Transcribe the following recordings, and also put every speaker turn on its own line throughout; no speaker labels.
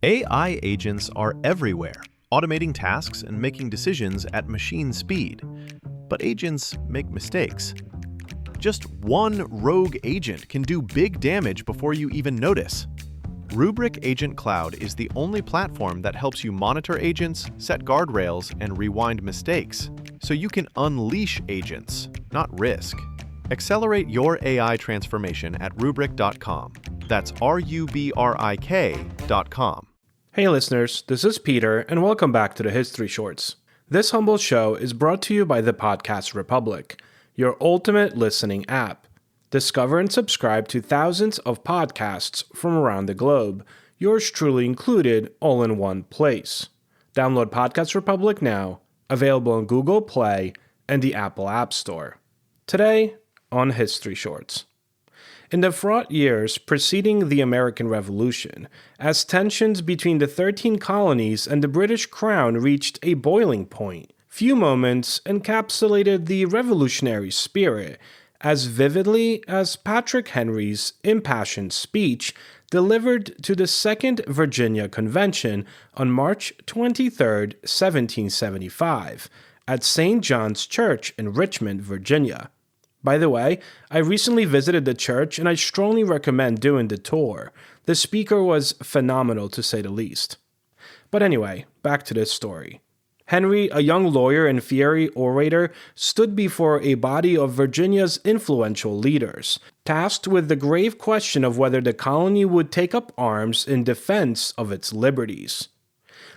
AI agents are everywhere, automating tasks and making decisions at machine speed. But agents make mistakes. Just one rogue agent can do big damage before you even notice. Rubrik Agent Cloud is the only platform that helps you monitor agents, set guardrails, and rewind mistakes, so you can unleash agents, not risk. Accelerate your AI transformation at Rubrik.com. That's RUBRIK.com.
Hey listeners, this is Peter, and welcome back to the History Shorts. This humble show is brought to you by the Podcast Republic, your ultimate listening app. Discover and subscribe to thousands of podcasts from around the globe, yours truly included, all in one place. Download Podcast Republic now, available on Google Play and the Apple App Store. Today, on History Shorts. In the fraught years preceding the American Revolution, as tensions between the 13 colonies and the British Crown reached a boiling point, few moments encapsulated the revolutionary spirit as vividly as Patrick Henry's impassioned speech delivered to the Second Virginia Convention on March 23, 1775, at St. John's Church in Richmond, Virginia. By the way, I recently visited the church and I strongly recommend doing the tour. The speaker was phenomenal to say the least. But anyway, back to this story. Henry, a young lawyer and fiery orator, stood before a body of Virginia's influential leaders, tasked with the grave question of whether the colony would take up arms in defense of its liberties.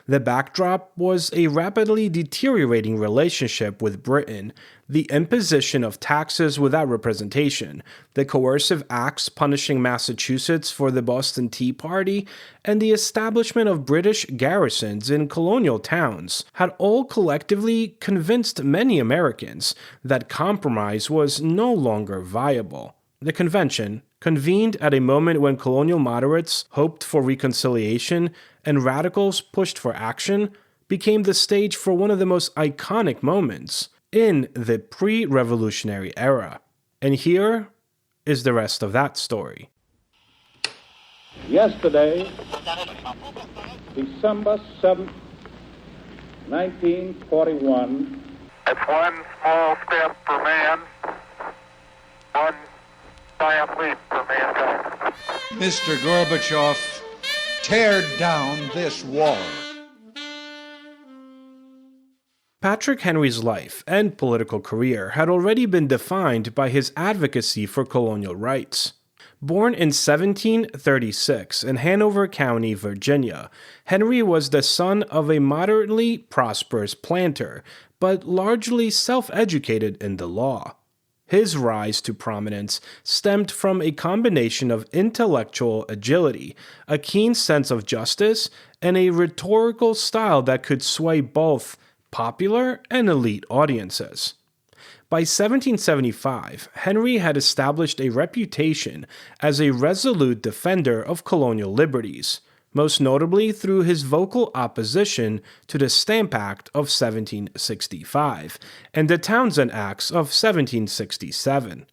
The backdrop was a rapidly deteriorating relationship with Britain, the imposition of taxes without representation, the coercive acts punishing Massachusetts for the Boston Tea Party, and the establishment of British garrisons in colonial towns had all collectively convinced many Americans that compromise was no longer viable. The convention, convened at a moment when colonial moderates hoped for reconciliation and radicals pushed for action, became the stage for one of the most iconic moments in the pre-revolutionary era. And here is the rest of that story.
Yesterday, December 7th, 1941.
It's one small step for man, one giant leap for mankind.
Mr. Gorbachev, tear down this wall.
Patrick Henry's life and political career had already been defined by his advocacy for colonial rights. Born in 1736 in Hanover County, Virginia, Henry was the son of a moderately prosperous planter, but largely self-educated in the law. His rise to prominence stemmed from a combination of intellectual agility, a keen sense of justice, and a rhetorical style that could sway both popular and elite audiences. By 1775, Henry had established a reputation as a resolute defender of colonial liberties, most notably through his vocal opposition to the Stamp Act of 1765 and the Townshend Acts of 1767.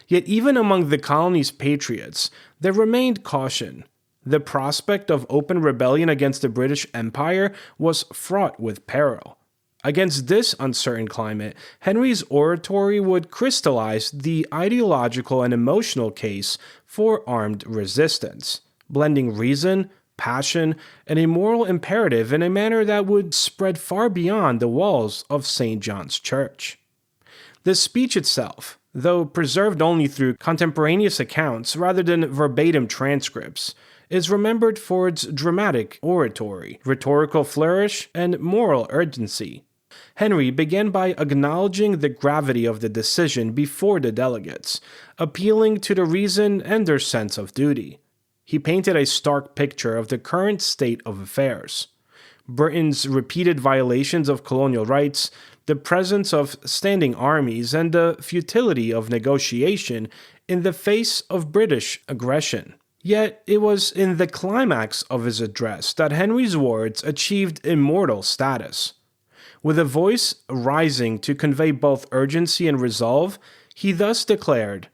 Yet even among the colony's patriots, there remained caution. The prospect of open rebellion against the British Empire was fraught with peril. Against this uncertain climate, Henry's oratory would crystallize the ideological and emotional case for armed resistance, blending reason, passion, and a moral imperative in a manner that would spread far beyond the walls of St. John's Church. The speech itself, though preserved only through contemporaneous accounts rather than verbatim transcripts, is remembered for its dramatic oratory, rhetorical flourish, and moral urgency. Henry began by acknowledging the gravity of the decision before the delegates, appealing to the reason and their sense of duty. He painted a stark picture of the current state of affairs. Britain's repeated violations of colonial rights, the presence of standing armies, and the futility of negotiation in the face of British aggression. Yet it was in the climax of his address that Henry's words achieved immortal status. With a voice rising to convey both urgency and resolve, he thus declared,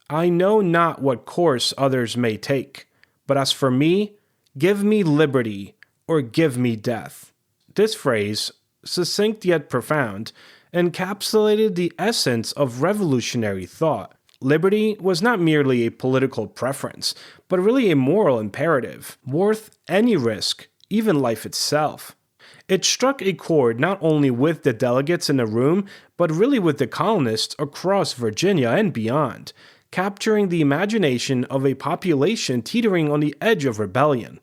"I know not what course others may take, but as for me, "Give me liberty or give me death." This phrase, succinct yet profound, encapsulated the essence of revolutionary thought. Liberty was not merely a political preference, but really a moral imperative, worth any risk, even life itself. It struck a chord not only with the delegates in the room, but really with the colonists across Virginia and beyond, capturing the imagination of a population teetering on the edge of rebellion.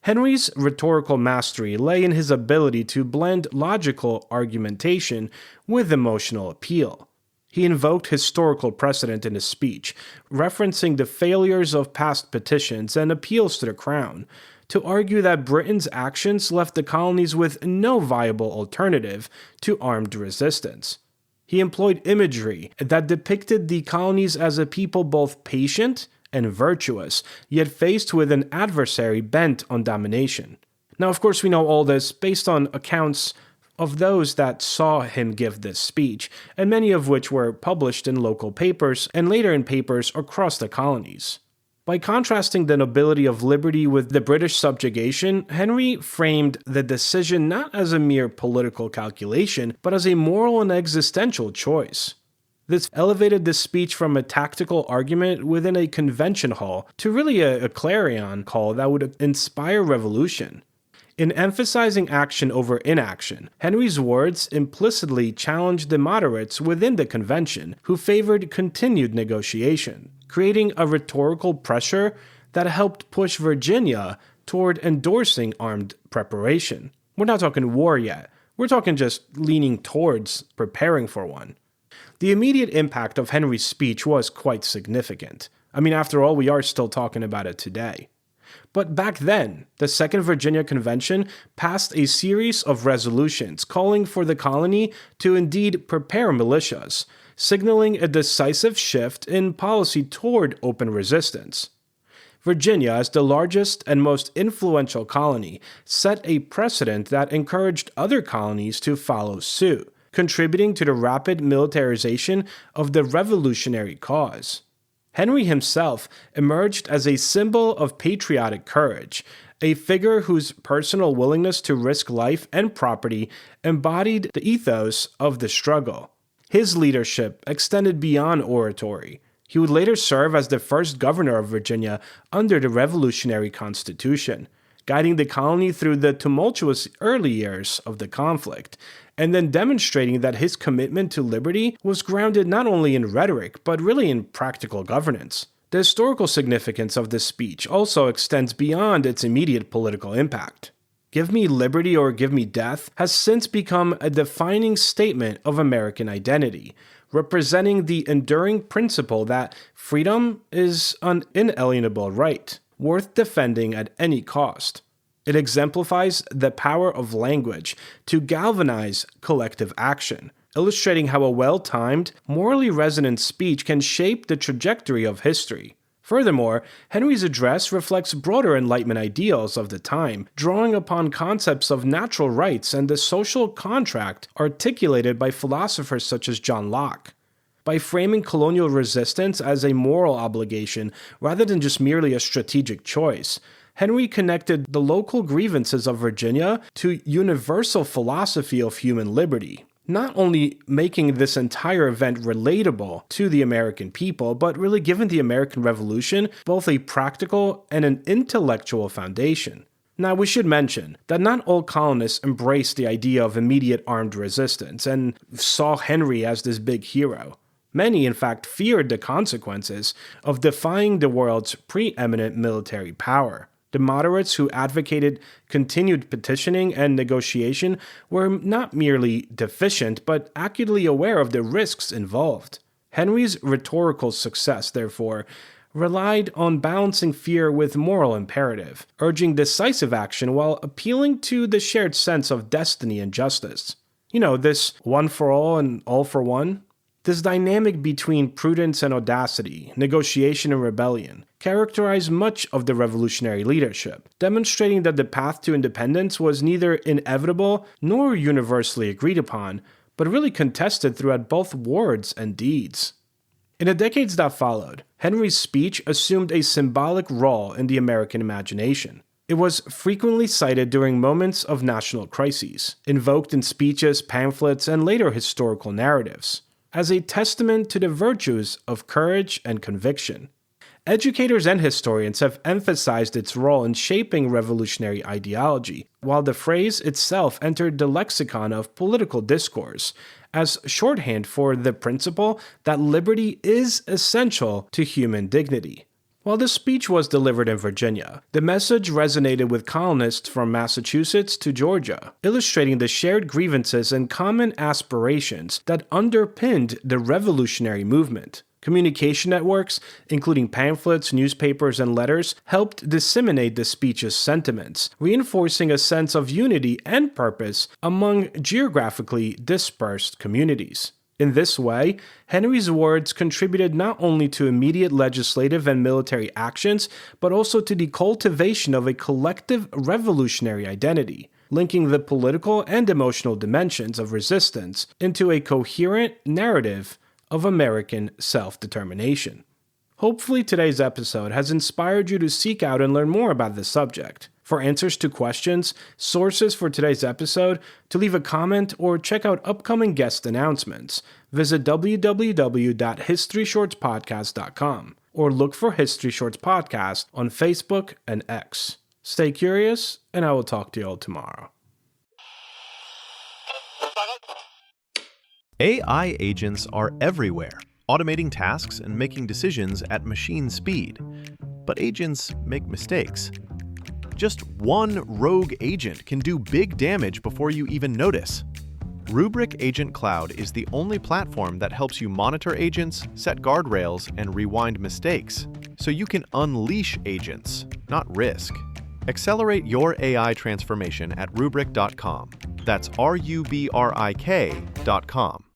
Henry's rhetorical mastery lay in his ability to blend logical argumentation with emotional appeal. He invoked historical precedent in his speech, referencing the failures of past petitions and appeals to the crown, to argue that Britain's actions left the colonies with no viable alternative to armed resistance. He employed imagery that depicted the colonies as a people both patient and virtuous, yet faced with an adversary bent on domination. Now, of course, we know all this based on accounts of those that saw him give this speech, and many of which were published in local papers and later in papers across the colonies. By contrasting the nobility of liberty with the British subjugation, Henry framed the decision not as a mere political calculation, but as a moral and existential choice. This elevated the speech from a tactical argument within a convention hall to really a clarion call that would inspire revolution. In emphasizing action over inaction, Henry's words implicitly challenged the moderates within the convention, who favored continued negotiation, creating a rhetorical pressure that helped push Virginia toward endorsing armed preparation. We're not talking war yet. We're talking just leaning towards preparing for one. The immediate impact of Henry's speech was quite significant. I mean, after all, we are still talking about it today. But back then, the Second Virginia Convention passed a series of resolutions calling for the colony to indeed prepare militias, signaling a decisive shift in policy toward open resistance. Virginia, as the largest and most influential colony, set a precedent that encouraged other colonies to follow suit, contributing to the rapid militarization of the revolutionary cause. Henry himself emerged as a symbol of patriotic courage, a figure whose personal willingness to risk life and property embodied the ethos of the struggle. His leadership extended beyond oratory. He would later serve as the first governor of Virginia under the Revolutionary Constitution, guiding the colony through the tumultuous early years of the conflict, and then demonstrating that his commitment to liberty was grounded not only in rhetoric, but really in practical governance. The historical significance of this speech also extends beyond its immediate political impact. "Give me liberty or give me death" has since become a defining statement of American identity, representing the enduring principle that freedom is an inalienable right, worth defending at any cost. It exemplifies the power of language to galvanize collective action, illustrating how a well-timed, morally resonant speech can shape the trajectory of history. Furthermore, Henry's address reflects broader Enlightenment ideals of the time, drawing upon concepts of natural rights and the social contract articulated by philosophers such as John Locke. By framing colonial resistance as a moral obligation rather than just merely a strategic choice, Henry connected the local grievances of Virginia to universal philosophy of human liberty, not only making this entire event relatable to the American people, but really giving the American Revolution both a practical and an intellectual foundation. Now, we should mention that not all colonists embraced the idea of immediate armed resistance and saw Henry as this big hero. Many, in fact, feared the consequences of defying the world's preeminent military power. The moderates who advocated continued petitioning and negotiation were not merely deficient, but acutely aware of the risks involved. Henry's rhetorical success, therefore, relied on balancing fear with moral imperative, urging decisive action while appealing to the shared sense of destiny and justice. This one for all and all for one? This dynamic between prudence and audacity, negotiation and rebellion, characterized much of the revolutionary leadership, demonstrating that the path to independence was neither inevitable nor universally agreed upon, but really contested throughout both words and deeds. In the decades that followed, Henry's speech assumed a symbolic role in the American imagination. It was frequently cited during moments of national crises, invoked in speeches, pamphlets, and later historical narratives, as a testament to the virtues of courage and conviction. Educators and historians have emphasized its role in shaping revolutionary ideology, while the phrase itself entered the lexicon of political discourse as shorthand for the principle that liberty is essential to human dignity. While the speech was delivered in Virginia, the message resonated with colonists from Massachusetts to Georgia, illustrating the shared grievances and common aspirations that underpinned the revolutionary movement. Communication networks, including pamphlets, newspapers, and letters, helped disseminate the speech's sentiments, reinforcing a sense of unity and purpose among geographically dispersed communities. In this way, Henry's words contributed not only to immediate legislative and military actions, but also to the cultivation of a collective revolutionary identity, linking the political and emotional dimensions of resistance into a coherent narrative of American self-determination. Hopefully today's episode has inspired you to seek out and learn more about this subject. For answers to questions, sources for today's episode, to leave a comment, or check out upcoming guest announcements, visit www.historyshortspodcast.com or look for History Shorts Podcast on Facebook and X. Stay curious, and I will talk to you all tomorrow.
AI agents are everywhere, automating tasks and making decisions at machine speed. But agents make mistakes. Just one rogue agent can do big damage before you even notice. Rubrik Agent Cloud is the only platform that helps you monitor agents, set guardrails, and rewind mistakes, so you can unleash agents, not risk. Accelerate your AI transformation at Rubrik.com. That's RUBRIK.com.